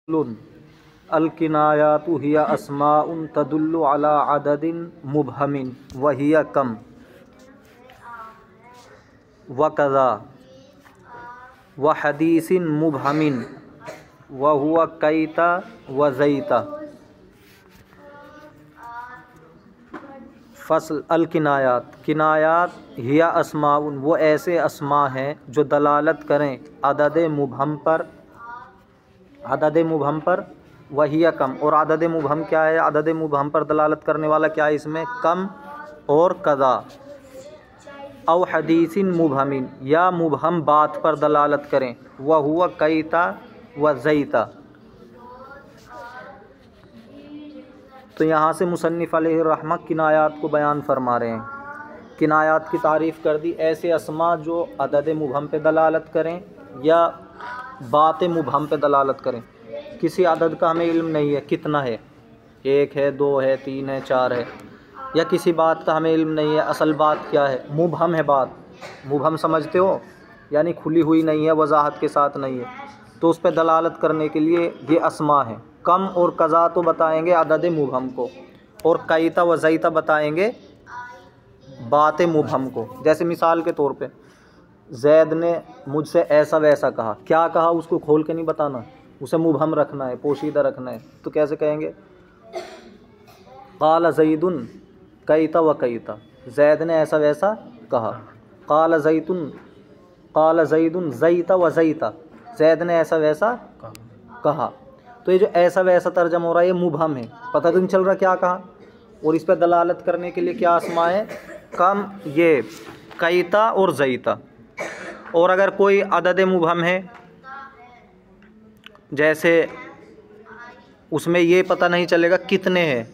अल-किनायातु हिया अस्माउन तदुल्लु अला अददिन मुबहमिन व हिया कम व कज़ा व हदीसिन मुबहमिन व हुवा कैता व ज़ैता। फ़स्ल अल-किनायात, किनायात हिया अस्माउन वो ऐसे अस्मा हैं जो दलालत करें अदद मुबहम पर वहिया कम। और अदद मुबहम क्या है? अदद मुबहम पर दलालत करने वाला क्या है? इसमें कम और कज़ा। औ हदीसिन मुबहमिन, या मुबहम बात पर दलालत करें, वह हुआ कैता व ज़ैता। तो यहाँ से मुसन्निफ़ अलैहिर्रहमा किनायात को बयान फरमा रहे हैं। किनायात की तारीफ़ कर दी, ऐसे अस्मा जो अदद मुबहम पे दलालत करें या बात मुबहम पे दलालत करें। किसी अदद का हमें इल्म नहीं है कितना है, 1 है, 2 है, 3 है, 4 है, या किसी बात का हमें इल्म नहीं है असल बात क्या है, मुबहम है बात। मुबहम समझते हो, यानी खुली हुई नहीं है, वजाहत के साथ नहीं है, तो उस पर दलालत करने के लिए ये अस्मा है। कम और कज़ा तो बताएंगे अदद मुबहम को, और कैता व ज़ैता बताएंगे बात मुबहम को। जैसे मिसाल के तौर पे ज़ैद ने मुझसे ऐसा वैसा कहा, क्या कहा उसको खोल के नहीं बताना, उसे मुबहम रखना है, पोशीदा रखना है। तो कैसे कहेंगे? क़ाल ज़ैदुन कैता व कैता, ज़ैद ने ऐसा वैसा कहा। क़ाल ज़ैदुन ज़ैता व ज़ैता, ज़ैद ने ऐसा वैसा कहा। तो ये जो ऐसा वैसा तर्जमा हो रहा है ये मुबहम है, पता तो नहीं चल रहा क्या कहा। और इस पर दलालत करने के लिए क्या अस्मा है? कम, ये कैता और ज़ैता। और अगर कोई अदद मुबहम है, जैसे उसमें ये पता नहीं चलेगा कितने हैं,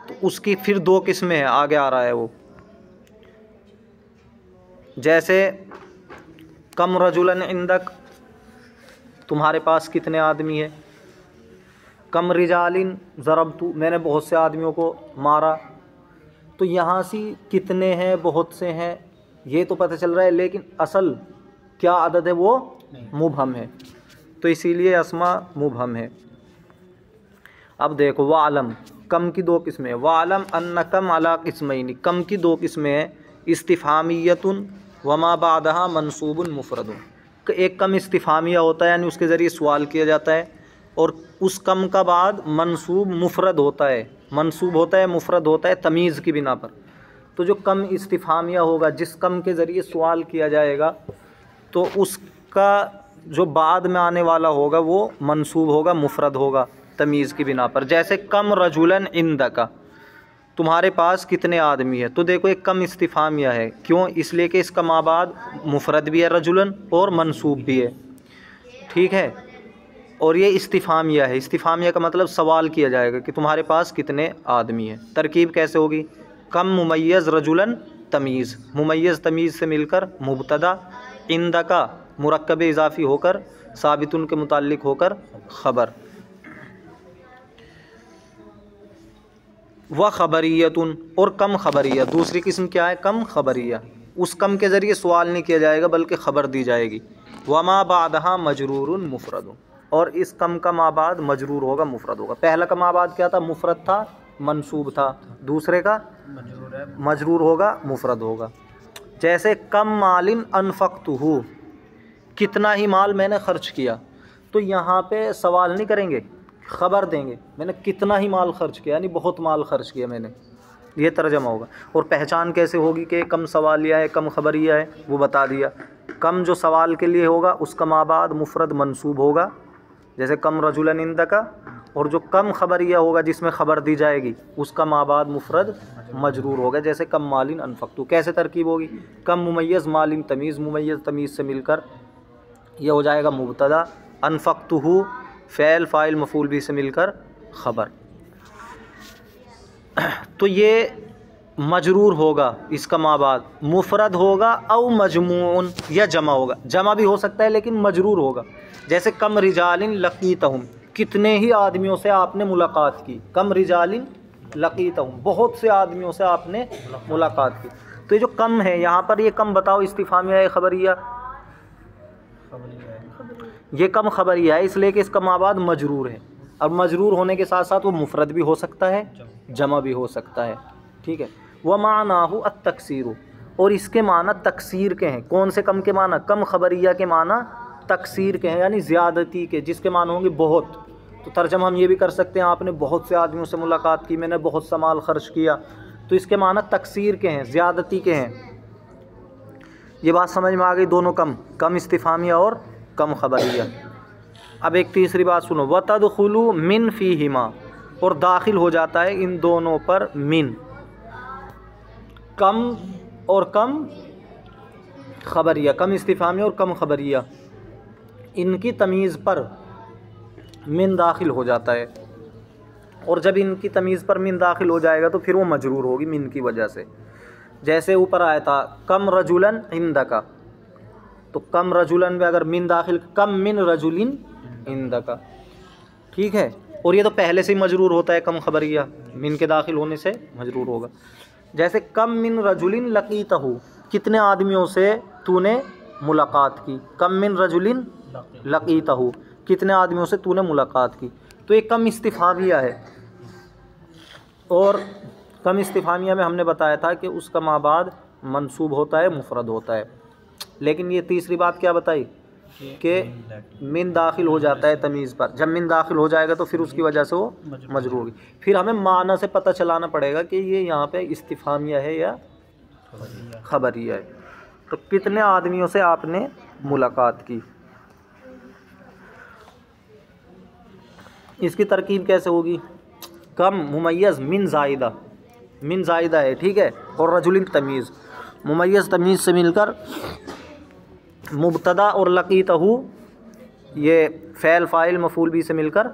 तो उसकी फिर 2 किस्में हैं, आगे आ रहा है वो। जैसे कम रजुलन इंदक, तुम्हारे पास कितने आदमी है। कम रिजालिन ज़रबतु, मैंने बहुत से आदमियों को मारा। तो यहाँ से कितने हैं, बहुत से हैं, ये तो पता चल रहा है, लेकिन असल क्या अदद है वो मुबहम है, तो इसीलिए अस्मा मुबहम है। अब देखो वालम, कम की 2 किस्में हैं। वालम अन्ना कम अला किस्मैनी, कम की 2 किस्में हैं। इस्तिफ़ामियतुन वमा बादहा मनसूबुन मुफ़रदुन, एक कम इस्तिफ़ामिया होता है यानी उसके ज़रिए सवाल किया जाता है, और उस कम का बाद मनसूब मुफ़रद होता है, मनसूब होता है, मुफ़रद होता है तमीज़ की बिना पर। तो जो कम इस्तिफ़ामिया होगा, जिस कम के ज़रिए सवाल किया जाएगा, तो उसका जो बाद में आने वाला होगा वो मनसूब होगा, मुफ़रद होगा तमीज़ की बिना पर। जैसे कम रजुलन इंदका, तुम्हारे पास कितने आदमी है। तो देखो एक कम इस्तिफ़ामिया है, क्यों? इसलिए कि इसका माबाद मुफ़रद भी है रजुलन और मनसूब भी है, ठीक है। और ये इस्तिफ़ामिया है, इस्तिफ़ामिया का मतलब सवाल किया जाएगा कि तुम्हारे पास कितने आदमी हैं। तरकीब कैसे होगी? कम मुमय्यज़ रजुलन तमीज़, मुमय्यज़ तमीज़ से मिलकर मुब्तदा, इंदका मुरक्कब इज़ाफ़ी होकर साबितुन के मुताल्लिक़ होकर ख़बर, व ख़बरियतुन, और कम ख़बरिया। दूसरी किस्म क्या है? कम ख़बरिया, उस कम के ज़रिए सवाल नहीं किया जाएगा बल्कि ख़बर दी जाएगी। वमा बादहा मजरूरुन मुफ़रदुन, और इस कम का माबाद मजरूर होगा, मुफ़रद होगा। पहला का माबाद क्या था? मुफ़रद था, मनसूब था। दूसरे का मजरूर होगा, मुफ़रद होगा। जैसे कम मालिन अनफ़क़्तुहु, कितना ही माल मैंने ख़र्च किया। तो यहाँ पे सवाल नहीं करेंगे, ख़बर देंगे, मैंने कितना ही माल ख़र्च किया, यानी बहुत माल ख़र्च किया मैंने, ये तर्जमा होगा। और पहचान कैसे होगी कि कम सवालिया है, कम ख़बरिया है, वो बता दिया। कम जो सवाल के लिए होगा उसका माबाद मुफ़रद मनसूब होगा, जैसे कम रजुलन इंदका। और जो कम ख़बरिया होगा जिसमें ख़बर दी जाएगी उसका माबाद मुफ़रद मजरूर होगा, जैसे कम मालिन अनफ़क़्तु। कैसे तरकीब होगी? कम मुमय्यज़ मालिन तमीज़, मुमय्यज़ तमीज़ से मिलकर यह हो जाएगा मुब्तदा, अनफ़क़्तुहु फ़ैल फ़ाइल मफ़ूल भी से मिलकर ख़बर। तो ये मजरूर होगा, इसका माबाद मुफ़रद होगा औ मजमून, या जमा होगा, जमा भी हो सकता है लेकिन मजरूर होगा। जैसे कम रिजालिन लक़ीतहुम, कितने ही आदमियों से आपने मुलाकात की। कम रिजालिन लक़ीतहुम, बहुत से आदमियों से आपने मुलाकात की। तो ये जो कम है यहाँ पर, ये कम बताओ इस्तिफ़ामिया है ख़बरिया? ये कम खबरिया है इसलिए कि इसका माबाद मजरूर है, और मजरूर होने के साथ साथ वो मुफरद भी हो सकता है, जमा भी हो सकता है। ठीक है। व मानाहु अत-तक्सीर, और इसके माना तकसीर के हैं। कौन से कम के माना? कम खबरिया के माना तकसीर के हैं, यानी ज़्यादती के, जिसके माना होंगे बहुत। तो तर्जमा हम ये भी कर सकते हैं, आपने बहुत से आदमियों से मुलाकात की, मैंने बहुत सा माल खर्च किया, तो इसके माना तकसीर के हैं, ज़्यादती के हैं। ये बात समझ में आ गई? दोनों कम इस्तिफ़ामिया और कम खबरिया। अब एक तीसरी बात सुनो, वतदखुलु मिन फ़ीहिमा, और दाखिल हो जाता है इन दोनों पर मिन, कम और कम खबरिया, कम इस्तिफ़ामिया और कम खबरिया, इनकी तमीज़ पर मिन दाखिल हो जाता है। और जब इनकी तमीज़ पर मिन दाखिल हो जाएगा तो फिर वो मजरूर होगी मिन की वजह से। जैसे ऊपर आया था कम रजुलन इंदका, तो कम रजुलन में अगर मिन दाखिल, कम मिन रजुलिन इंदका, ठीक है। और ये तो पहले से ही मजरूर होता है, कम खबरिया मिन के दाखिल होने से मजरूर होगा। जैसे कम मिन रजुलिन लकीतहु, कितने आदमियों से तूने मुलाकात की। कम मिन रजुलिन लकीतहु, कितने आदमियों से तूने मुलाकात की। तो एक कम इस्तिफ़ामिया है, और कम इस्तिफ़ामिया में हमने बताया था कि उसका माबाद मंसूब होता है, मुफरद होता है। लेकिन ये तीसरी बात क्या बताई कि मिन दाखिल हो जाता है तमीज़ पर। जब मिन दाखिल हो जाएगा तो फिर उसकी वजह से वो मजरूर होगी। फिर हमें माना से पता चलाना पड़ेगा कि ये यहाँ पे इस्तिफ़ामिया है या खबरिया है। तो कितने आदमियों से आपने मुलाकात की, इसकी तरकीब कैसे होगी? कम मुमय्यज़ मिन ज़ाइदा है, ठीक है, और रजुलिन तमीज़, मुमय्यज़ तमीज़ से मिलकर मुब्तदा, और लकीतहु ये फ़ैल फ़ाइल मफ़ूल भी से मिलकर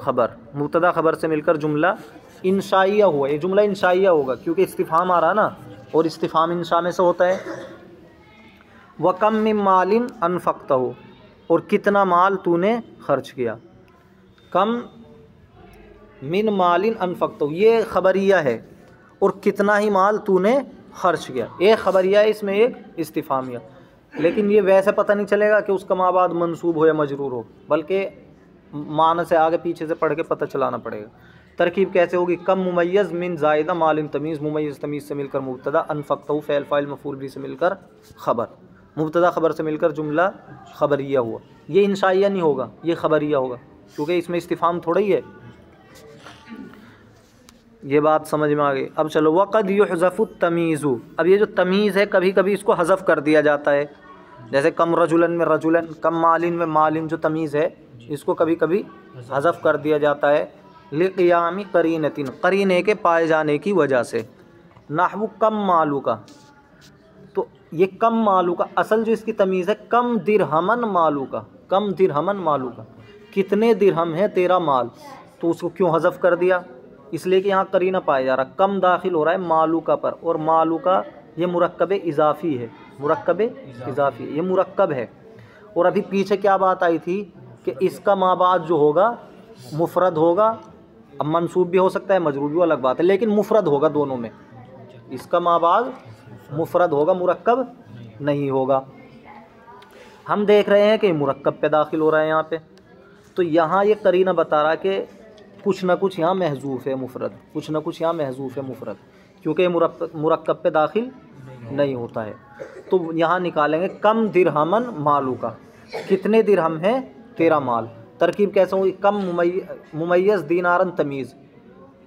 ख़बर, मुब्तदा ख़बर से मिलकर जुमला इंशाइया हुआ। ये जुमला इंशाइया होगा क्योंकि इस्तिफ़ाम आ रहा ना, और इस्तिफ़ाम इंशा में से होता है। व कम मिन मालिन अनफ़क़तहु, और कितना माल तूने खर्च किया। कम मिन मालिन अनफ़क़तहु, ये खबरिया है, और कितना ही माल तूने खर्च किया। एक खबरिया है, इसमें एक इस्तिफ़ामिया। लेकिन ये वैसे पता नहीं चलेगा कि उसका माबाद मंसूब हो या मजरूर हो, बल्कि माना से आगे पीछे से पढ़ के पता चलाना पड़ेगा। तरकीब कैसे होगी? कम मुमय्यज़ मिन ज़ाइदा मालिन तमीज़, मुमय्यज़ तमीज़ से मिलकर मुब्तदा, अनफ़क़तहु फ़ैल फ़ाइल मफ़ूल भी से मिलकर ख़बर, मुब्तदा ख़बर से मिलकर जुमला खबरिया हुआ। ये इंशाइया नहीं होगा, ये खबरिया होगा, क्योंकि इसमें इस्तिफ़ाम थोड़ा ही है। ये बात समझ में आ गई? अब चलो, वक़द युहज़फ़ु तमीज़ु, अब ये जो तमीज़ है कभी कभी इसको हज़फ़ कर दिया जाता है। जैसे कम रजुलन में रजुलन, कम मालिन में मालिन, जो तमीज़ है इसको कभी कभी हज़फ़ कर दिया जाता है लिक़ियामी क़रीनतिन, क़रीने के पाए जाने की वजह से। नहवु कम मालू का, तो ये कम मालू का असल जो इसकी तमीज़ है कम दिरहमन मालू का, कम दिरहमन मालू का, कितने दिरहम है तेरा माल। तो उसको क्यों हज़फ़ कर दिया? इसलिए कि यहाँ करीना पाया जा रहा, कम दाखिल हो रहा है मालू का पर, और मालू का ये मुरक्कब इज़ाफ़ी है, मुरक्कब इज़ाफ़ी, ये मुरक्कब है। और अभी पीछे क्या बात आई थी कि इसका माबाद जो होगा मुफरद होगा। अब मंसूब भी हो सकता है, मजरूर भी अलग बात है, लेकिन मुफरद होगा दोनों में। इसका माबाद मुफरद होगा, मुरक्कब नहीं होगा। हम देख रहे हैं कि मुरक्कब पे दाखिल हो रहा है यहाँ पे, तो यहाँ ये करीना बता रहा कि कुछ ना कुछ यहाँ महजूफ़ है मुफरद, कुछ ना कुछ यहाँ महजूफ़ है मुफरद, क्योंकि मुरक्कब पे दाखिल नहीं होता है। तो यहाँ निकालेंगे कम दिरहमन मालू का, कितने दिरहम है तेरा माल। तरकीब कैसे होगी? कम मुमय्यज़ दीनारन तमीज़,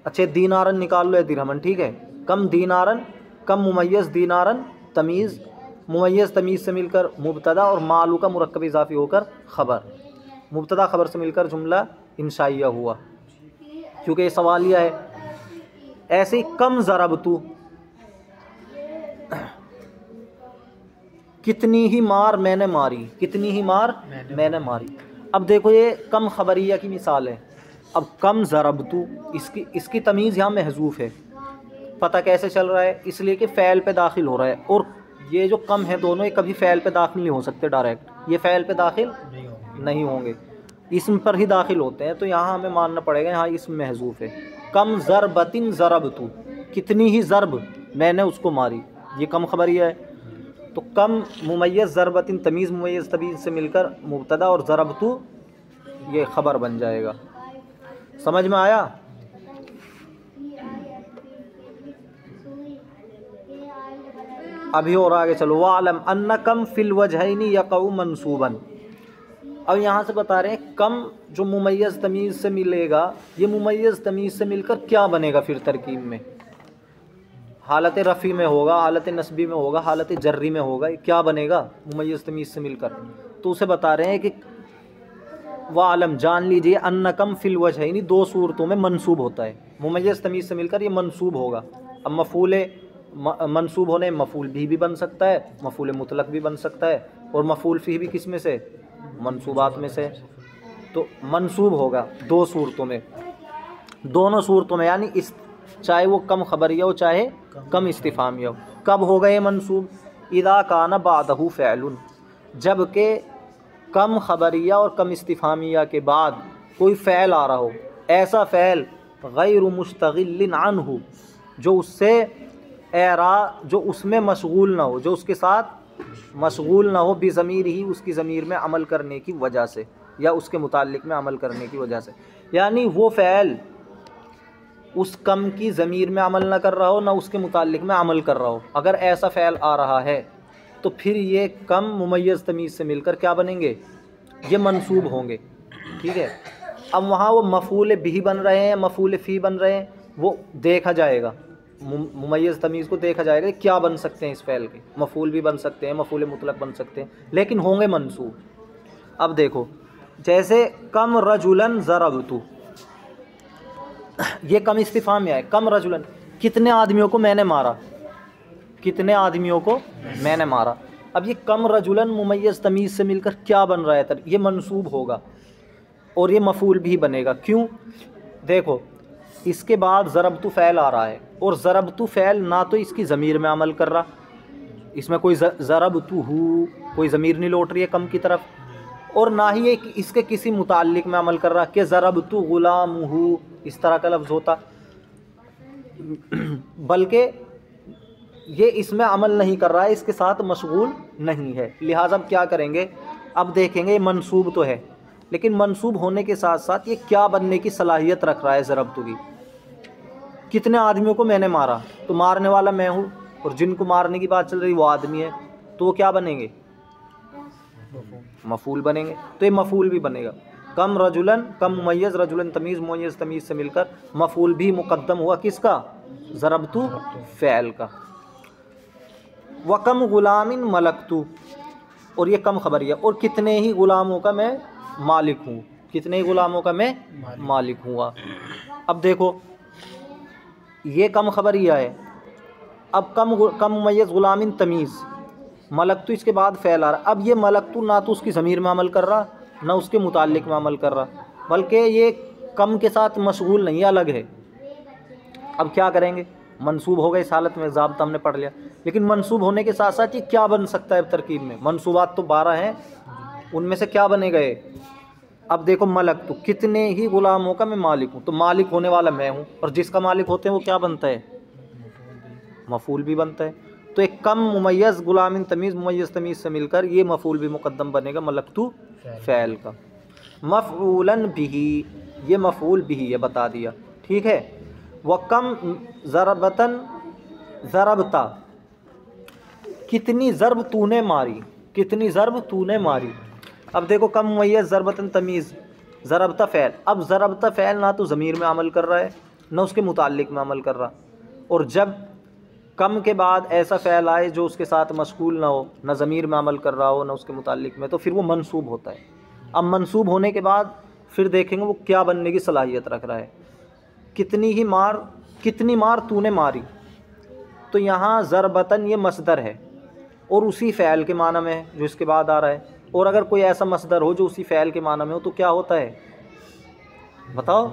अच्छे दीनारन निकाल लो या दिरहमन, ठीक है। कम दीनारन, कम मुमय्यज़ दीनारन तमीज़, मुमय्यज़ तमीज़ से मिलकर मुब्तदा, और मालू का मुरक्कब इज़ाफ़ी होकर ख़बर, मुब्तदा ख़बर से मिलकर जुमला इंशाइया हुआ, क्योंकि ये सवालिया है। ऐसे ही कम ज़रबतु, कितनी ही मार मैंने मारी, कितनी ही मार मैंने मारी। अब देखो ये कम खबरिया की मिसाल है। अब कम ज़रबतु, इसकी तमीज़ यहाँ महजूफ़ है। पता कैसे चल रहा है? इसलिए कि फ़ैल पे दाखिल हो रहा है, और ये जो कम है दोनों ये कभी फ़ैल पे दाखिल नहीं हो सकते डायरेक्ट, ये फ़ैल पे दाखिल नहीं होंगे, इसम पर ही दाखिल होते हैं। तो यहाँ हमें मानना पड़ेगा यहाँ इसम महजूफ़ है। कम ज़रबतिन ज़रबतु, कितनी ही ज़रब मैंने उसको मारी, ये कम खबरिया है। तो कम मुमय्यज़ ज़रबतिन तमीज़ मुमय्यज़ तमीज़ से मिलकर मुब्तदा और ज़रबतु ये ख़बर बन जाएगा। समझ में आया? अभी और आगे चलो। वालम अन्ना कम फिल वजहैनी यक़उ मंसूबन। अब यहाँ से बता रहे हैं कम जो मुमय्यज़ तमीज़ से मिलेगा, ये मुमय्यज़ तमीज़ से मिलकर क्या बनेगा फिर तरकीब में? हालत रफ़ी में होगा, हालत नस्बी में होगा, हालत जर्री में होगा, क्या बनेगा मुमय्यज़ तमीज़ से मिलकर? तो उसे बता रहे हैं कि वालम जान लीजिए अन्ना कम फिल वजहैनी दो सूरतों में मंसूब होता है। मुमय्यज़ तमीज़ से मिलकर ये मंसूब होगा। अब मफ़ूल मंसूब होने मफ़ूल भी बन सकता है, मफ़ूल मुतलक भी बन सकता है, और मफ़ूल फ़ी भी किस में से? मंसूबात में से। तो मंसूब होगा दो सूरतों में, दोनों सूरतों में, यानी इस चाहे वो कम खबरिया हो चाहे कम इस्तिफ़ामिया हो। कब होगा ये मंसूब? इदा काना बादहु फ़ैलुन, जबकि कम खबरिया और कम इस्तिफ़ामिया के बाद कोई फ़ैल आ रहा हो, ऐसा फ़ैल गैर मुश्तगिलिन अन्हु, जो उससे जो उसमें मशगूल ना हो, जो उसके साथ मशगूल ना हो, बिज़मीर ही उसकी ज़मीर में अमल करने की वजह से या उसके मुताल्लिक़ में अमल करने की वजह से। यानी वो फ़ैल उस कम की ज़मीर में अमल ना कर रहा हो, ना उसके मुताल्लिक़ में अमल कर रहा हो। अगर ऐसा फ़ैल आ रहा है तो फिर ये कम मुमय्यज़ तमीज़ से मिलकर क्या बनेंगे? ये मंसूब होंगे। ठीक है। अब वहाँ वो मफ़ूल बिही बन रहे हैं, मफ़ूल फ़ी बन रहे हैं, वो देखा जाएगा, मुमय्यज़ तमीज़ को देखा जाएगा क्या बन सकते हैं इस फ़ैल के। मफ़ूल भी बन सकते हैं, मफ़ूल मुतलक बन सकते हैं, लेकिन होंगे मंसूब। अब देखो जैसे कम रजुलन ज़रबतु, ये कम इस्तिफ़ाम में है। कम रजुलन, कितने आदमियों को मैंने मारा, कितने आदमियों को मैंने मारा। अब ये कम रजुलन मुमय्यज़ तमीज़ से मिलकर क्या बन रहा है? ये मंसूब होगा और ये मफ़ूल भी बनेगा। क्यों? देखो इसके बाद ज़रबतु फ़ैल आ रहा है, और ज़रबतु फ़ैल ना तो इसकी ज़मीर में अमल कर रहा, इसमें कोई ज़रबतु हु कोई ज़मीर नहीं लौट रही है कम की तरफ, और ना ही ये इसके किसी मुताल्लिक़ में अमल कर रहा कि ज़रबतु ग़ुलामुहु इस तरह का लफ्ज़ होता, बल्कि ये इसमें अमल नहीं कर रहा है, इसके साथ मशगूल नहीं है। लिहाजा अब क्या करेंगे? अब देखेंगे ये मंसूब तो है, लेकिन मंसूब होने के साथ साथ ये क्या बनने की सलाहियत रख रहा है ज़रबतु की। कितने आदमियों को मैंने मारा, तो मारने वाला मैं हूँ, और जिनको मारने की बात चल रही वो आदमी है, तो वो क्या बनेंगे? मफ़ूल बनेंगे। तो ये मफ़ूल भी बनेगा। कम रजुलन, कम मुमय्यज़, रजुलन तमीज़, मुमय्यज़ तमीज़ से मिलकर मफ़ूल भी मुक़द्दम हुआ किसका? ज़रबतु फ़ैल का। व कम ग़ुलामिन मलकतु, और ये कम खबरिया, और कितने ही ग़ुलामों का मैं मालिक हूँ, कितने ही ग़ुलामों का मैं मालिक हुआ। अब देखो ये कम खबरिया है। अब कम मुमय्यज़ ग़ुलामिन तमीज़, मलकतु इसके बाद फ़ैल आ रहा। अब ये मलकतु ना तो उसकी ज़मीर में अमल कर रहा, ना उसके मुताल्लिक़ में अमल कर रहा, बल्कि ये कम के साथ मशगूल नहीं, अलग है। अब क्या करेंगे? मंसूब हो गए इस हालत में, ज़ाब्ता हमने पढ़ लिया, लेकिन मंसूब होने के साथ साथ ये क्या बन सकता है तरकीब में? मंसूबात तो 12 हैं, उनमें से क्या बनेगा ये? अब देखो मलकतु, कितने ही ग़ुलामों का मैं मालिक हूँ, तो मालिक होने वाला मैं हूँ, और जिसका मालिक होते हैं वो क्या बनता है? मफ़ूल भी बनता है। तो एक कम मुमय्यज़ ग़ुलामिन तमीज़, मुमय्यज़ तमीज़ से मिलकर ये मफ़ूल भी मुक़द्दम बनेगा मलकतु फ़ैल का। मफ़ऊलन बिही, ये मफ़ूल बिही है, बता दिया। ठीक है। व कम ज़रबतन ज़रबता, कितनी ज़रब तूने मारी, कितनी ज़रब तूने मारी। अब देखो कम मुमय्यज़ ज़रबतन तमीज़, ज़रबता फ़ैल। अब ज़रबता फ़ैल ना तो ज़मीर में अमल कर रहा है, ना उसके मुताल्लिक़ में अमल कर रहा, और जब कम के बाद ऐसा फ़ैल आए जो उसके साथ मशगूल ना हो, ना ज़मीर में अमल कर रहा हो, ना उसके मुताल्लिक़ में, तो फिर वो मंसूब होता है। अब मंसूब होने के बाद फिर देखेंगे वो क्या बनने की सलाहियत रख रहा है। कितनी मार तूने मारी, तो यहाँ ज़रबतन ये मसदर है और उसी फ़ैल के माना में है जो इसके बाद आ रहा है। और अगर कोई ऐसा मसदर हो जो उसी फ़ैल के माना में हो तो क्या होता है? बताओ।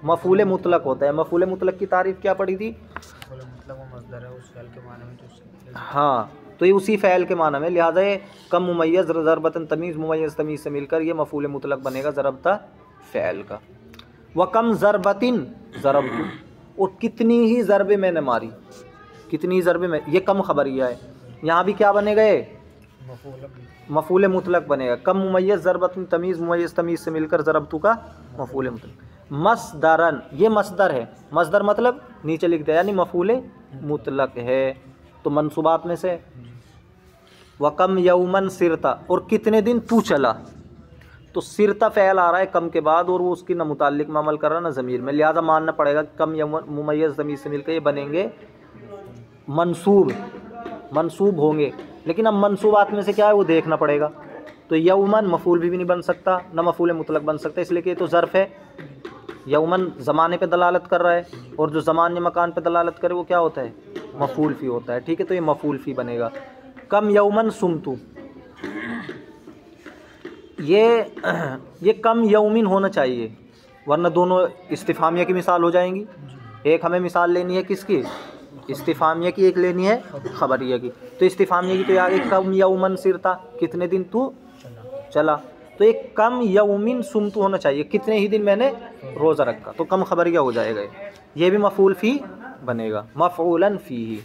मफ़ूल मुतलक होता है। मफ़ूल मुतलक की तारीफ़ क्या पड़ी थी? हाँ, तो ये उसी फ़ैल के माना में, लिहाजा ये कम मुमय्यज़ ज़रबतन तमीज़, मुमय्यज़ तमीज़ से मिलकर ये मफ़ूल मुतलक बनेगा ज़रबता फ़ैल का। व कम ज़रबतिन ज़रबतु, और कितनी ही ज़रबे मैंने मारी, कितनी ज़रबे में, ये कम खबरिया है। यहाँ भी क्या बने गए, मफूल मुतलक बनेगा। कम मुमय्यज़ ज़रबतुन तमीज़, मुमय्यज़ तमीज़ से मिलकर ज़रबतु का मफूल मुतलक। मसदरन, ये मसदर है, मसदर मतलब नीचे लिख दिया यानी मफूल मुतलक है, तो मंसूबात में से। वकम यौमन सिरता, और कितने दिन तू चला, तो सिरता फ़ेल आ रहा है कम के बाद और वो उसकी न मुताल्लिक में अमल कर रहा है ना ज़मीर में, लिहाजा मानना पड़ेगा कम यौमन मुमय्यज़ ज़मीर से मिलकर ये बनेंगे मंसूब होंगे। लेकिन अब मंसूबात में से क्या है वो देखना पड़ेगा। तो यौमन मफूल भी नहीं बन सकता, न मफूल मुतलक बन सकता, इसलिए कि ये तो ज़र्फ़ है। यौमन ज़माने पे दलालत कर रहा है और जो ज़माने मकान पे दलालत करे वो क्या होता है, मफूल फ़ी होता है। ठीक है, तो ये मफूल फ़ी बनेगा। कम यौमन सुमतु, ये कम यौमिन होना चाहिए, वरना दोनों इस्तिफ़ामिया की मिसाल हो जाएंगी। एक हमें मिसाल लेनी है किसकी, इस्तिफ़ामिया की, एक लेनी है ख़बरिया की। तो इस्तिफ़ामिया की तो आगे कम यौमन सिरता, कितने दिन तू चला, तो एक कम यौमिन सुमतु होना चाहिए, कितने ही दिन मैंने रोज़ा रखा, तो कम ख़बरिया हो जाएगा। ये भी मफूल फ़ी बनेगा, मफ़ऊलन फ़ीही।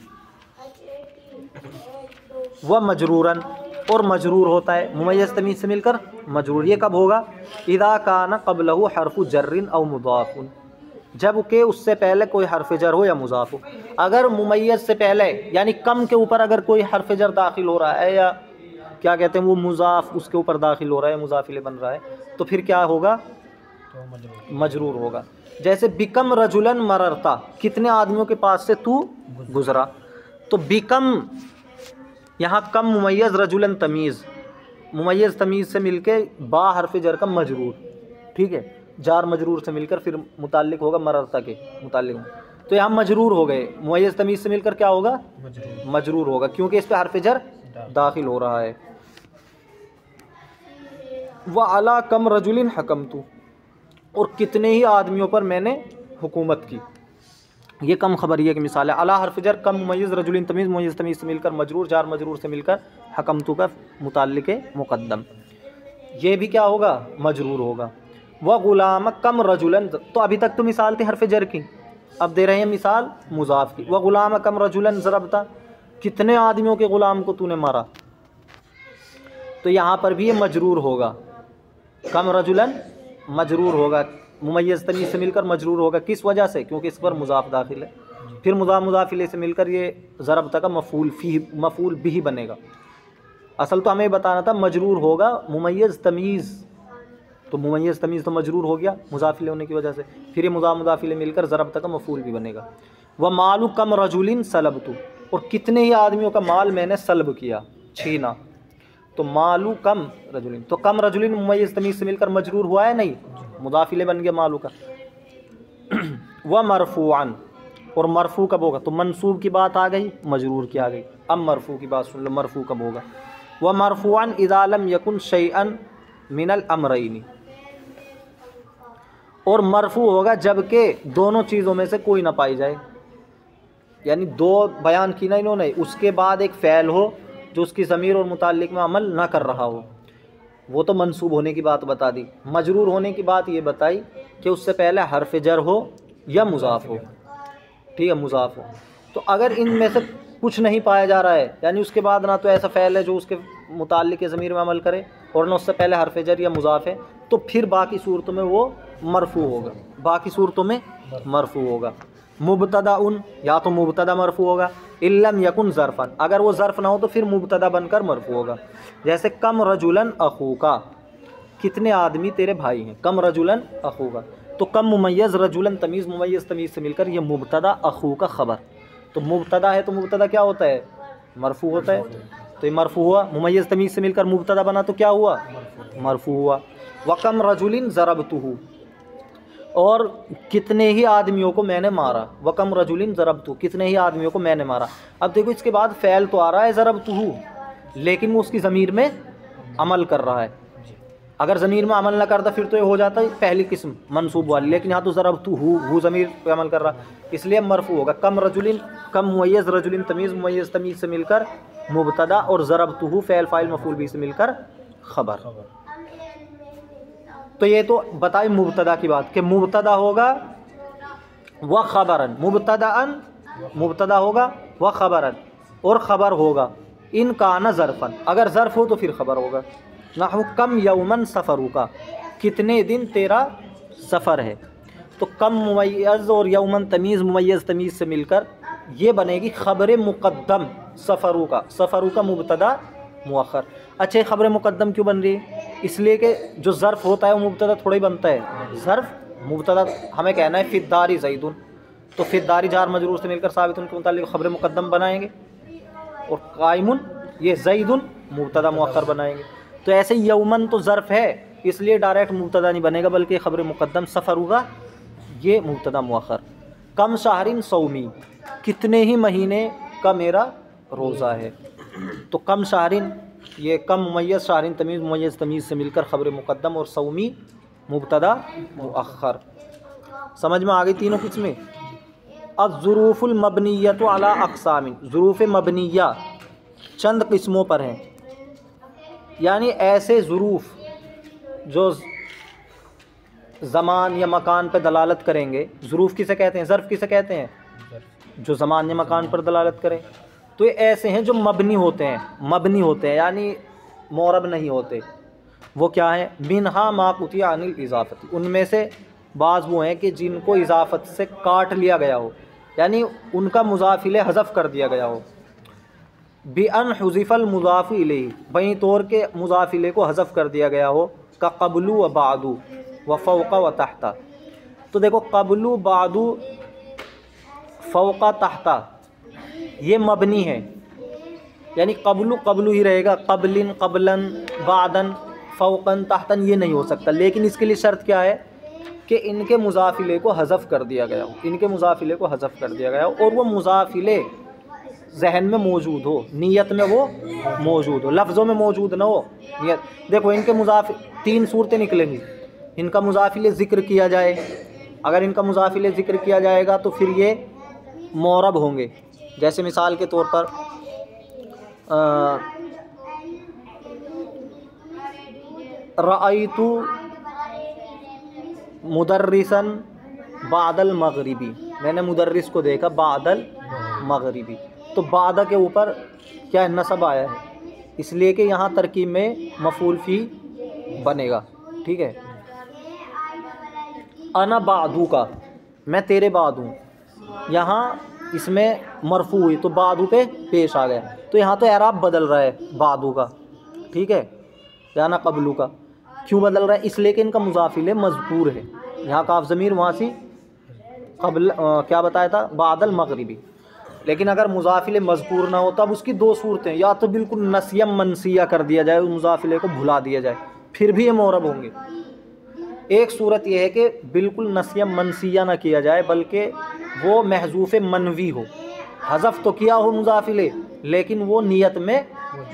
व मजरूरन, और मजरूर होता है मुमय्यज़ तमीज़ से मिलकर मजरूर। ये कब होगा, इदा काना क़ब्लहु हर्फ़ु जर्रिन औ मुज़ाफ़ुन, जब के उससे पहले कोई हर्फ़ जर हो या मुज़ाफ़ हो। अगर मुमय्यज़ से पहले यानी कम के ऊपर अगर कोई हर्फ़ जर दाखिल हो रहा है, या क्या कहते हैं वो मुज़ाफ़ उसके ऊपर दाखिल हो रहा है, मुज़ाफ़िले बन रहा है, तो फिर क्या होगा, तो मजरूर होगा। जैसे बिकम रजुलन मररता, कितने आदमियों के पास से तू गुज़रा, तो बिकम यहाँ कम मुमय्यज़ रजुलन तमीज़, मुमय्यज़ तमीज़ से मिलके बा हर्फ़ जर का मजरूर, ठीक है, जार मजरूर से मिलकर फिर मुताल्लिक होगा मररता के मुताल्लिक, तो यहाँ मजरूर हो गए, मुमय्यज़ तमीज़ से मिलकर क्या होगा, मजरूर होगा, क्योंकि इस पे हर्फ़ जर दाखिल हो रहा है। व अला कम रजुलिन हकमतु, और कितने ही आदमियों पर मैंने हुकूमत की, ये कम ख़बरिया की मिसाल है। अला हर्फ़ जर कम मुमय्यज़ रजुलिन तमीज़, मुमय्यज़ तमीज़ से मिलकर मजरूर, जार मजरूर से मिलकर हकमतु का मुताल्लिक मुक़द्दम, ये भी क्या होगा, मजरूर होगा। व ग़ुलाम कम रजुलन, तो अभी तक तो मिसाल थी हर्फ़ जर की, अब दे रहे हैं मिसाल मुज़ाफ़ की। व ग़ुलाम कम रजुलन ज़रबता, कितने आदमियों के ग़ुलाम को तूने मारा, तो यहाँ पर भी ये मजरूर होगा, कम रजुलन मजरूर होगा, मुमय्यज़ तमीज़ से मिलकर मजरूर होगा, किस वजह से, क्योंकि इस पर मुज़ाफ़ दाखिल है। फिर मुज़ाफ़िले से मिलकर ये ज़रबता का मफ़ूल बिही बनेगा। असल तो हमें बताना था मजरूर होगा मुमय्यज़ तमीज़, तो मुमय्यज़ तमीज़ तो मजरूर हो गया मुज़ाफ़िले होने की वजह से, फिर ये मुज़ाफ़िले मिलकर ज़रबता का मफ़ूल भी बनेगा। व मालू कम रजुलिन सलबतु, और कितने ही आदमियों का माल मैंने सल्ब किया, छीना, तो मालू कम रजुलिन, तो कम रजुलिन मुमय्यज़ तमीज़ से मिलकर मजरूर हुआ है नहीं, मुज़ाफ़िले बन गया मालू का। व मरफ़ूअन, और मरफ़ू कब होगा, तो मंसूब की बात आ गई, मजरूर की आ गई, अब मरफ़ू की बात सुन लो, मरफ़ू कब होगा। व मरफ़ूअन इज़ा लम यकुन शैअन मिनल अमरैनी, और मरफ़ू होगा जबकि दोनों चीज़ों में से कोई ना पाई जाए, यानी दो बयान की ना इन्होंने, उसके बाद एक फ़ैल हो जो उसकी ज़मीर और मुताल्लिक में अमल ना कर रहा हो, वो तो मंसूब होने की बात बता दी। मजरूर होने की बात ये बताई कि उससे पहले हर्फ़ जर हो या मुज़ाफ़ हो, ठीक है, मुज़ाफ़ हो। तो अगर इनमें से कुछ नहीं पाया जा रहा है, यानी उसके बाद ना तो ऐसा फ़ैल है जो उसके मुताल्लिक ज़मीर में अमल करे और ना उससे पहले हर्फ़ जर या मुज़ाफ़ है, तो फिर बाकी सूरतों में वो मरफ़ू होगा, बाकी सूरतों में मरफ़ू होगा। मुबतदा उन, या तो मुबतदा मरफ़ू होगा, इल्लम यकुन ज़रफ़न, अगर वो ज़र्फ़ ना हो तो फिर मुबतदा बनकर मरफ़ू होगा। जैसे कम रजुलन अख़ूका, कितने आदमी तेरे भाई हैं, कम रजुलन अख़ूका, तो कम मुमय्यज़ रजुलन तमीज़, मुमय्यज़ तमीज़ से मिलकर ये मुबतदा अख़ूका ख़बर, तो मुबतदा है तो मुबतदा क्या होता है, मरफ़ू होता है, तो ये मरफ़ू हुआ, मुमय्यज़ तमीज़ से मिलकर मुबतदा बना तो क्या हुआ, मरफ़ू हुआ। वकम रजुलिन ज़रबतुहु, और कितने ही आदमियों को मैंने मारा, वकम रजुलिन ज़रबतु, कितने ही आदमियों को मैंने मारा। अब देखो इसके बाद फ़ैल तो आ रहा है ज़रबतुहु, लेकिन वो उसकी ज़मीर में अमल कर रहा है, अगर ज़मीर में अमल ना करता फिर तो ये हो जाता है पहली किस्म मंसूब वाली, लेकिन यहाँ तो ज़रबतुहु ज़मीर पे अमल कर रहा, इसलिए मरफ़ू होगा। कम रजुलिन, कम मुमय्यज़ रजुलिन तमीज़, मुमय्यज़ तमीज़ से मिलकर मुबतदा, और ज़रबतुहु फ़ैल फ़ाइल मफ़ूल भी से मिलकर ख़बर। तो ये तो बताई मुबतदा की बात कि मुबतदा होगा व ख़बरन, मुबतदाअन मुबतदा होगा व ख़बरन, और ख़बर होगा, इन काना ज़रफ़न, अगर ज़र्फ़ हो तो फिर ख़बर होगा। नहु कम यौमन सफ़रू का, कितने दिन तेरा सफ़र है। तो कम मुमय्यज़ और यौमन तमीज़, मुमय्यज़ तमीज़ से मिलकर ये बनेगी ख़बर मुक़द्दम सफ़रू का। सफ़रू का मुब्तदा मुअख्खर। अच्छा, ख़बर मुक़द्दम क्यों बन रही है? इसलिए कि जो ज़र्फ़ होता है वो मुब्तदा थोड़ा ही बनता है। ज़र्फ़ मुब्तदा हमें कहना है फ़िद्दारी ज़ैदुन, तो फ़िद्दारी जार मजरूर से मिलकर साबितुन के मुतालिक ख़बर मुक़द्दम बनाएंगे, और कायमुन ये ज़ैदुन मुब्तदा मुअख्खर बनाएंगे। तो ऐसे यौमन तो ज़र्फ़ है, इसलिए डायरेक्ट मुब्तदा नहीं बनेगा बल्कि ख़बर मुक़द्दम सफ़रू का ये मुब्तदा मुअख्खर। कम शहरिन सौमी, कितने ही महीने का मेरा रोज़ा है। तो कम शहरिन ये कम मुमय्यज़, शहरिन तमीज़, मुमय्यज़ तमीज़ से मिलकर ख़बर मुक़द्दम और सौमी मुब्तदा मुअख्खर। समझ में आ गई तीनों किस्में। अज़्ज़ुरूफ़ुल मबनिय्यतु अला अक़सामिन, ज़ुरूफ़ मबनिया चंद किस्मों पर हैं, यानी ऐसे ज़ुरूफ़ जो ज़मान या मकान पर दलालत करेंगे। ज़ुरूफ़ किसे कहते हैं? ज़र्फ़ किसे कहते हैं? जो ज़मान या मकान पर दलालत करें। तो ये ऐसे हैं जो मबनी होते हैं, मबनी होते हैं यानी मोरब नहीं होते। वो क्या है? मिनहा मा कुतिया अनिल इज़ाफ़ती, उनमें से बाज़ वो हैं कि जिनको इज़ाफ़त से काट लिया गया हो, यानी उनका मुज़ाफ़िले हज़फ़ कर दिया गया हो। बिअन हुज़िफ़ल मुज़ाफ़ु इलैहि, वहीं तौर के मुज़ाफ़िले को हज़फ़ कर दिया गया हो। का क़ब्लु व बादु व फ़ौक़ा व तहता। तो देखो क़ब्लु, बादु, फ़ौक़ा, तहता ये मबनी है, यानी क़ब्लु क़ब्लु ही रहेगा। क़ब्लिन, क़ब्लन, बादन, फ़ौक़न, तहतन ये नहीं हो सकता। लेकिन इसके लिए शर्त क्या है कि इनके मुज़ाफ़िले को हज़फ़ कर दिया गया हो, इनके मुज़ाफ़िले को हज़फ़ कर दिया गया हो, और वो मुज़ाफ़िले जहन में मौजूद हो, नीयत में वो मौजूद हो, लफ्ज़ों में मौजूद ना हो, नियत। देखो इनके मुज़ाफ़िल तीन सूरतें निकलेंगी। इनका मुज़ाफ़िले ज़िक्र किया जाए, अगर इनका मुज़ाफ़िले ज़िक्र किया जाएगा तो फिर ये मोरब होंगे। जैसे मिसाल के तौर पर रअयतु मुदर्रिसन बादल मगरिबी, मैंने मुदर्रिस को देखा बादल मगरिबी। तो बादा के ऊपर क्या है? नसब आया है, इसलिए कि यहाँ तरकीब में मफ़ूल फ़ी बनेगा। ठीक है। अना बादू का, मैं तेरे बाद हूँ, यहाँ इसमें मरफू हुई तो बादू पे पेश आ गया, तो यहाँ तो एराब बदल रहा है बादू का। ठीक है, या ना कबलू का। क्यों बदल रहा है? इसलिए कि इनका मुज़ाफ़िले मज़कूर है, यहाँ काफ़ ज़मीर वहाँ से कबल क्या बताया था? बादल मगरिबी। लेकिन अगर मुज़ाफ़िले मज़कूर ना हो तब उसकी दो सूरतें, या तो बिल्कुल नसियम मनसिया कर दिया जाए, उस मुज़ाफ़िले को भुला दिया जाए, फिर भी ये मोरब होंगे। एक सूरत यह है कि बिल्कुल नसियम मनसिया ना किया जाए, बल्कि वो महजूफ़ मनवी हो, हज़फ़ तो किया हो मुज़ाफ़िले लेकिन वो नियत में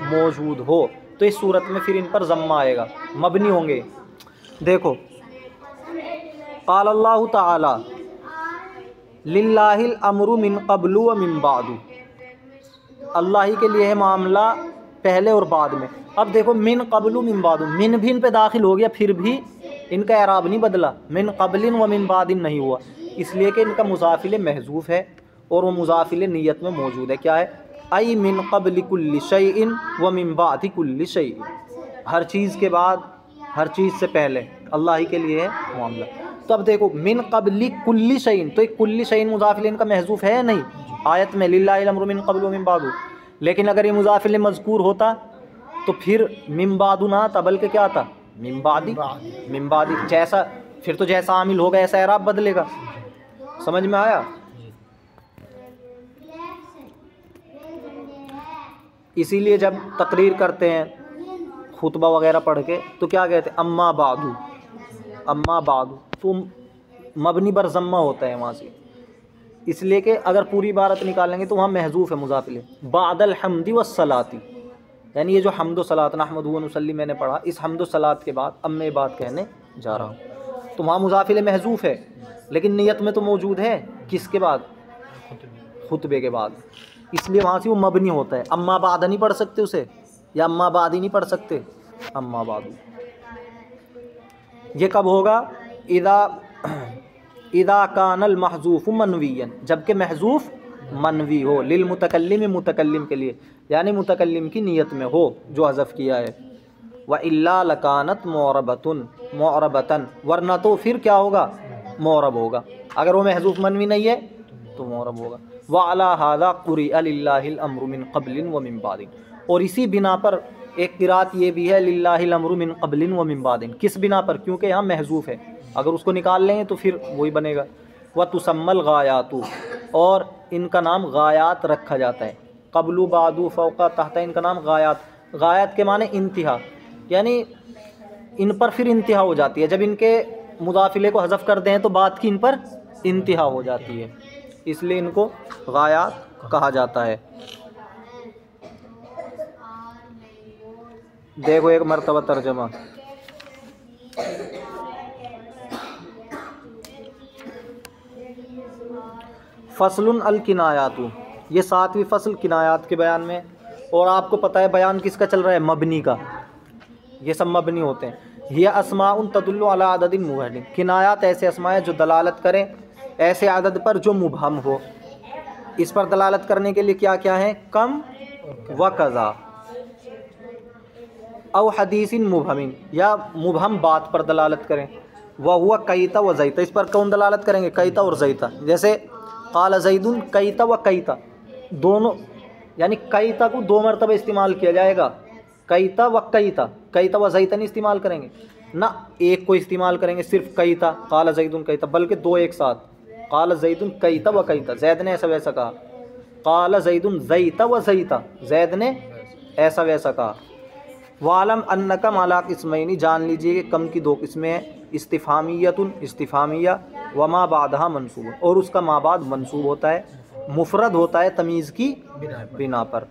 मौजूद हो, तो इस सूरत में फिर इन पर ज़म्मा आएगा, मबनी होंगे। देखो क़ाल अल्लाहु ताला लिल्लाहिल अम्रु मिन क़ब्लु व मिन बादु, अल्लाह ही के लिए है मामला पहले और बाद में। अब देखो मिन क़ब्लु मिन बादु, मिन भी इन पे दाखिल हो गया, फिर भी इनका एराब नहीं बदला, मिन क़ब्लिन व मिन बादिन नहीं हुआ, इसलिए कि इनका मुज़ाफ़िले महज़ूफ़ है और वो मुज़ाफ़िले नियत में मौजूद है। क्या है? आई मिन क़ब्लि कुल्लि शैइन व मिन बादि कुल्लि शैइन, हर चीज़ के बाद, हर चीज़ से पहले अल्लाह ही के लिए है मामला। तो अब देखो मिन क़ब्लि कुल्लि शैइन, तो एक कुल्लि शैइन मुज़ाफ़िले इनका महज़ूफ़ है या नहीं आयत में? लिल्लाहिल अम्रु मिन क़ब्लु व मिन बादु। लेकिन अगर ये मुज़ाफ़िले मज़कूर होता तो फिर मिन बादु ना था, बल्कि क्या था? मिन बादी, मिन बादी। जैसा फिर तो जैसा आमिल होगा ऐसा एराब बदलेगा। समझ में आया? इसीलिए जब तकरीर करते हैं खुतबा वगैरह पढ़ के तो क्या कहते हैं? अम्मा बादू, अम्मा बादू, तो मबनी बर ज़म्मा होता है वहाँ से, इसलिए कि अगर पूरी इबारत निकालेंगे तो वहाँ महजूफ़ है मुज़ाफ़िले। बादल हम्दी व सलाती, यानी ये जो हम्द व सलात नहमदु व नुसल्ली मैंने पढ़ा, इस हम्द व सलात के बाद अब मैं बात कहने जा रहा हूँ, तो वहाँ मुज़ाफ़िले महजूफ़ है, लेकिन नियत में तो मौजूद है किसके बाद? खुतबे के बाद, इसलिए वहाँ से वो मबनी होता है। अम्मा बाद नहीं पढ़ सकते उसे, या अम्मा बाद ही नहीं पढ़ सकते, अम्मा बादू। ये कब होगा? इदा कानल महजूफ़ मनवियन, जबकि महजूफ़ मनवी हो, लिल मुतकल्लिम मुतकल्लिम के लिए, यानी मुतकल्लिम की नीयत में हो जो हज़फ किया है। व इल्ला लकानत मुअरबतुन मुअरबतन, वरना तो फिर क्या होगा, मुअरब होगा। अगर वो महज़ूफ़ मनवी नहीं है तो मुअरब होगा। व अला हाज़ा क़ुरिअ लिल्लाहिल अम्रु मिन क़ब्लिन व मिन बादिन, और इसी बिना पर एक क़िराअत ये भी है लिल्लाहिल अम्रु मिन क़ब्लिन व मिन बादिन। किस बिना पर, क्योंकि यहाँ महज़ूफ़ है, अगर उसको निकाल लेंगे तो फिर वही बनेगा। व तुसम्मल गायातु, और इनका नाम गायात रखा जाता है। क़ब्लु बादु फ़ौक़ा तहता, इनका नाम गायात। गायात के माने इंतहा, यानी इन पर फिर इंतहा हो जाती है। जब इनके मुदाफ़िले को हज़फ कर दें तो बात की इन पर इंतहा हो जाती है, इसलिए इनको गायात कहा जाता है। देखो एक मरतबा तर्जमा। फ़स्लुन अल किनायातु, ये 7वीं फ़सल किनायात के बयान में। और आपको पता है बयान किसका चल रहा है, मबनी का। ये सब मबनी होते हैं। यह अस्माउन तदुल्लु अला अददिन मुबहमिन, किनायात ऐसे अस्मा है जो दलालत करें ऐसे आदद पर जो मुबहम हो। इस पर दलालत करने के लिए क्या क्या है, कम व कज़ा, औ हदीसिन मुबहमिन, या मुबहम बात पर दलालत करें। वह हुआ कईता व ज़ईता, इस पर कौन दलालत करेंगे, कईता और ज़ईता। जैसे क़ाल ज़ैदुन कईता व कईता, दोनों, यानी कईता को 2 मरतबा इस्तेमाल किया जाएगा, कईता व कईता, कईता व ज़ईता नहीं इस्तेमाल करेंगे ना, एक को इस्तेमाल करेंगे सिर्फ कईता, क़ाल ज़ैदुन कईता, बल्कि 2 एक साथ, क़ाल ज़ैदुन कईता व कईता, ज़ैद ने ऐसा वैसा कहा। क़ाल ज़ैदुन ज़ईता व ज़ईता, ज़ैद ने ऐसा वैसा कहा। वालम अन्नका माला किस्मैनी, जान लीजिए कि कम की 2 किस्में हैं, इस्तिफ़ामियतुन इस्तिफ़ामिया, व मा बादहा मंसूब, और उसका मा बाद मंसूब होता है, मुफ़रद होता है तमीज़ की बिना पर।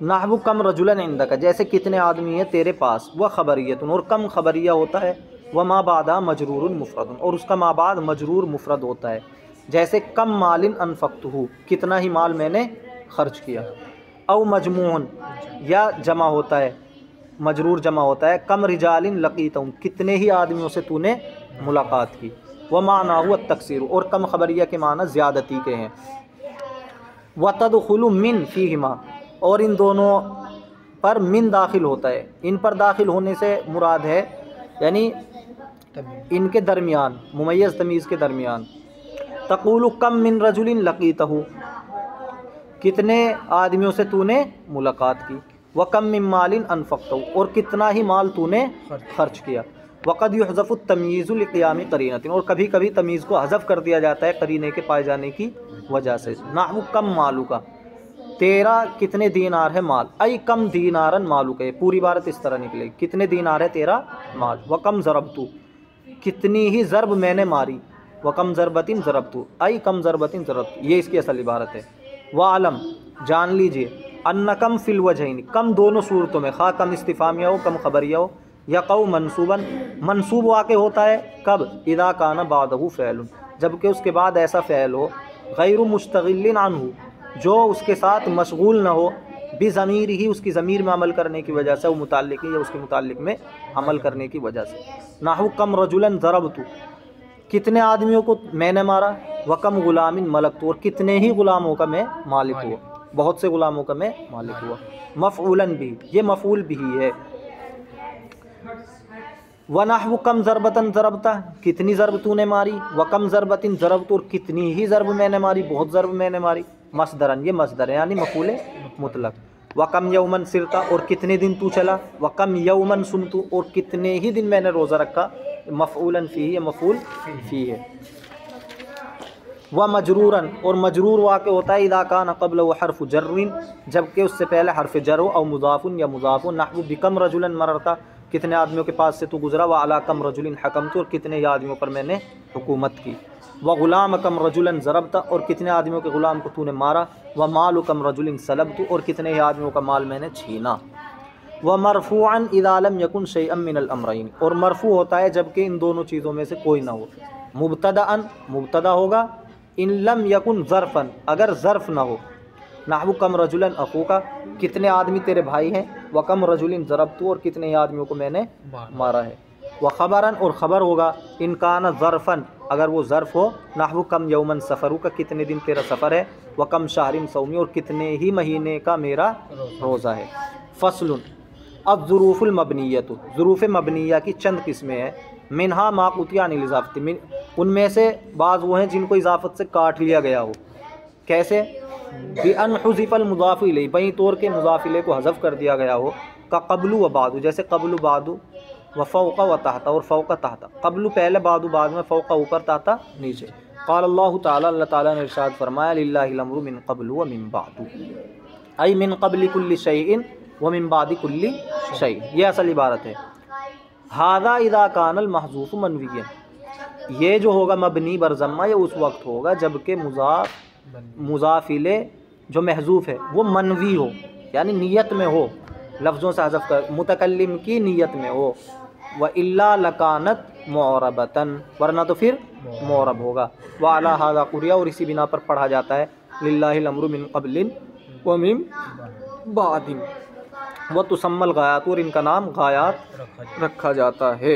नाहवु कम रजुलन इंदका, जैसे कितने आदमी हैं तेरे पास। वह खबरियतुन, और कम खबरिया होता है। व मा बादहा मजरूरुन मुफ़रदुन, और उसका मा बाद मजरूर मुफ़रद होता है। जैसे कम मालिन अनफ़क़्तुहु, कितना ही माल मैंने खर्च किया। औ मजमून, या जमा होता है, मजरूर जमा होता है। कम रिजालिन लक़ीतहुम, कितने ही आदमियों से तूने मुलाकात की। व माना हुआ तकसीर, और कम खबरिया के माना ज़्यादती के हैं। व तदखुलु मिन फ़ीहिमा, और इन दोनों पर मिन दाखिल होता है। इन पर दाखिल होने से मुराद है यानी इनके दरमियान, मुमय्यज़ तमीज़ के दरमियान। तक़ूलु कम मिन रजुलिन लक़ीतहु, कितने आदमियों से तूने मुलाकात की। व कम मिन मालिन अनफ़क़तहु, और कितना ही माल तूने खर्च किया। वक़द युहज़फ़ु तमीज़ु लिक़ियामी क़रीनतिन, और कभी कभी तमीज़ को हज़फ़ कर दिया जाता है करीने के पाए जाने की वजह से। नाहु कम मालू का, तेरा कितने दीनार है माल। आई कम दीनारन मालू के, पूरी बात इस तरह निकलेगी, कितने दीनार है तेरा माल। व कम ज़रबतु, कितनी ही ज़रब मैंने मारी। व कम ज़रबतिन ज़रबतु, आई कम ज़रबतिन ज़रबतु, ये इसकी असल इबारत है। व आलम, जान लीजिए, अन्ना कम फिल वजहैन, कम दोनों सूरतों में, खा कम इस्तिफ़ामिया हो कम खबरिया हो। यक़उ मनसूबन, मनसूब वाक़े होता है कब, इदा काना बादहु फ़ैलुन, जबकि उसके बाद ऐसा फ़ैल हो, गैरु मुस्तग़िल्लिन अन्हु, जो उसके साथ मशगूल न हो, बि ज़मीर ही, उसकी ज़मीर में अमल करने की वजह से, वो मुताल्लिक़ या उसके मुताल्लिक़ में अमल करने की वजह से। नाहु कम रजुलन ज़रबतु, कितने आदमियों को मैंने मारा। व कम ग़ुलामिन मलकतु, और कितने ही ग़ुलामों का मैं मालिक हुआ, बहुत से ग़ुलामों का मैं मालिक हुआ। मफ़ऊलन भी, ये मफ़ऊल भी है। व नहवु कम ज़रबतन ज़रबता, कितनी ज़रब तूने मारी। व कम ज़रबतिन ज़रबतु, और कितनी ही ज़रब मैंने मारी, बहुत ज़रब मैंने मारी। मसदरन, ये मसदर है यानी मफ़ऊल मुतलक। व कम यौमन सिरता, और कितने दिन तू चला। व कम यौमन सुमतु, और कितने ही दिन मैंने रोज़ा रखा। मफ़ऊलन फ़ीही, मफ़ऊल फ़ी है। व मजरूरन, और मजरूर वाक़ होता है इदा कान क़ब्लहु हर्फ़ जर्रिन, जबकि उससे पहले हर्फ़ जर हो, और मुज़ाफ़ुन या मुज़ाफ़ुन। नहवु बिकम रजुलन मररता, कितने आदमियों के पास से तू गुज़रा। व अला कम रजुलिन हकमतु, और कितने ही आदमियों पर मैंने हुकूमत की। व ग़ुलाम कम रजुलन ज़रबता, और कितने आदमियों के ग़ुलाम को तूने मारा। व माल कम रजुलिन सलबतु, और कितने ही आदमियों का माल मैंने छीना। व मरफ़ूअन इज़ा लम यकुन शैअन मिनल अमरैन, और मरफ़ू होता है जबकि इन दोनों चीज़ों में से कोई ना हो। मुब्तदाअन, मुब्तदा होगा। इन लम यकुन ज़र्फ़न, अगर ज़र्फ़ ना हो। नाहु कम रजुलन अख़ूका, कितने आदमी तेरे भाई हैं। व कम रजुलिन ज़रबतु, और कितने ही आदमियों को मैंने मारा है। व ख़बरन और ख़बर होगा इनकान ज़रफ़न अगर वो ज़र्फ़ हो नहवु कम यौमन सफ़रू का कितने दिन तेरा सफ़र है व कम शहरिन सौमी और कितने ही महीने का मेरा रोज़ा है। फ़स्लुन अब ज़ुरूफ़ुल मबनियत ज़ुरूफ़ मबनिया की चंद किस्में हैं। मिनहा माक़ुतिया अनिल इज़ाफ़ती उनमें से बाज़ वो हैं जिनको इजाफ़त से काट लिया गया हो। कैसे बिअन हुज़िफ़ल मुज़ाफ़ इलैहि बई तौर के मुज़ाफ़ इलैहि को हज़फ़ कर दिया गया हो का क़ब्लु व बादु जैसे क़ब्लु बादु व फ़ौक़ा व तहता और फ़ौक़ा तहता क़ब्लु पहले बादु बाद में फ़ौक़ा ऊपर तहता नीचे। क़ाल अल्लाहु ताला अल्लाह ताला ने इरशाद फरमाया लिल्लाहिल अम्रु मिन क़ब्लु व मिन बादु आई मिन क़ब्लि कुल्लि शैइन व मिन बादि कुल्लि शै। ये असल इबारत है। हादा इदा कानल महज़ूफ़ मनवियन ये जो होगा मबनी बरज़म्मा ये उस वक्त होगा जबकि मुज़ाफ़िले जो महज़ूफ़ है वो मनवी हो यानी नीयत में हो लफ्ज़ों से हज़फ़ कर मुतकल्लिम की नीयत में हो। व इल्ला लकानत मुअरबतन वरना तो फिर मुअरब होगा। व अला हाज़ा कुरिया और इसी बिना पर पढ़ा जाता है लिल्लाहिल अम्रु मिन क़ब्लिन व मिन बादिन व तुसम्मल गायात और इनका नाम गायात रखा जाता है।